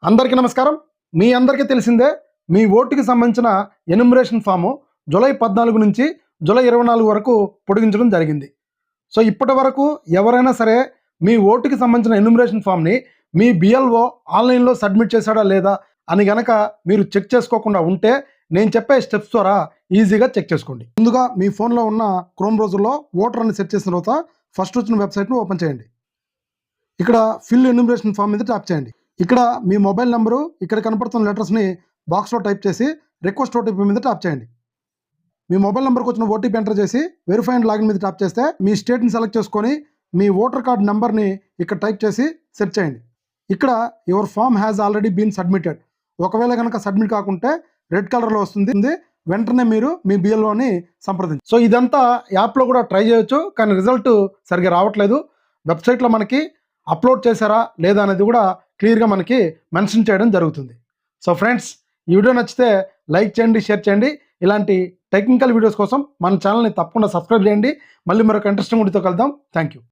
అందరికీ నమస్కారం. మీ అందరికీ తెలిసిందే, మీ ఓటుకి సంబంధించిన ఎన్యుమరేషన్ ఫాము జూలై 14 నుంచి జూలై 24 వరకు పొడిగించడం జరిగింది. సో ఇప్పటి వరకు ఎవరైనా సరే మీ ఓటుకి సంబంధించిన ఎన్యుమరేషన్ ఫామ్ని మీ బిఎల్ఓ ఆన్లైన్లో సబ్మిట్ చేశాడా లేదా అని గనక మీరు చెక్ చేసుకోకుండా ఉంటే నేను చెప్పే స్టెప్స్ ద్వారా ఈజీగా చెక్ చేసుకోండి. ముందుగా మీ ఫోన్లో ఉన్న క్రోమ్ బ్రౌజర్లో ఓటర్ అని సెర్చ్ చేసిన తర్వాత ఫస్ట్ వచ్చిన వెబ్సైట్ను ఓపెన్ చేయండి. ఇక్కడ ఫిల్ ఎన్యుమరేషన్ ఫామ్ మీద ట్యాప్ చేయండి. ఇక్కడ మీ మొబైల్ నెంబరు ఇక్కడ కనపడుతున్న లెటర్స్ని బాక్స్లో టైప్ చేసి రిక్వెస్ట్ ఓటీపీ మీద ట్యాప్ చేయండి. మీ మొబైల్ నెంబర్కి వచ్చిన ఓటీపీ ఎంటర్ చేసి వెరిఫై అండ్ లాగిన్ మీద ట్యాప్ చేస్తే మీ స్టేట్ని సెలెక్ట్ చేసుకొని మీ ఓటర్ కార్డ్ నెంబర్ని ఇక్కడ టైప్ చేసి సెర్చ్ చేయండి. ఇక్కడ your form has already been submitted, ఒకవేళ కనుక సబ్మిట్ కాకుంటే రెడ్ కలర్లో వస్తుంది. వెంటనే మీరు మీ బిఎల్ఓని సంప్రదించండి. సో ఇదంతా యాప్లో కూడా ట్రై చేయొచ్చు, కానీ రిజల్ట్ సరిగ్గా రావట్లేదు. వెబ్సైట్లో మనకి అప్లోడ్ చేశారా లేదా అనేది కూడా క్లియర్గా మనకి మెన్షన్ చేయడం జరుగుతుంది. సో ఫ్రెండ్స్, ఈ వీడియో నచ్చితే లైక్ చేయండి, షేర్ చేయండి. ఇలాంటి టెక్నికల్ వీడియోస్ కోసం మన ఛానల్ని తప్పకుండా సబ్స్క్రైబ్ చేయండి. మళ్ళీ మరొక ఇంట్రెస్టింగ్ వీడియోతో కలుద్దాం. Thank you.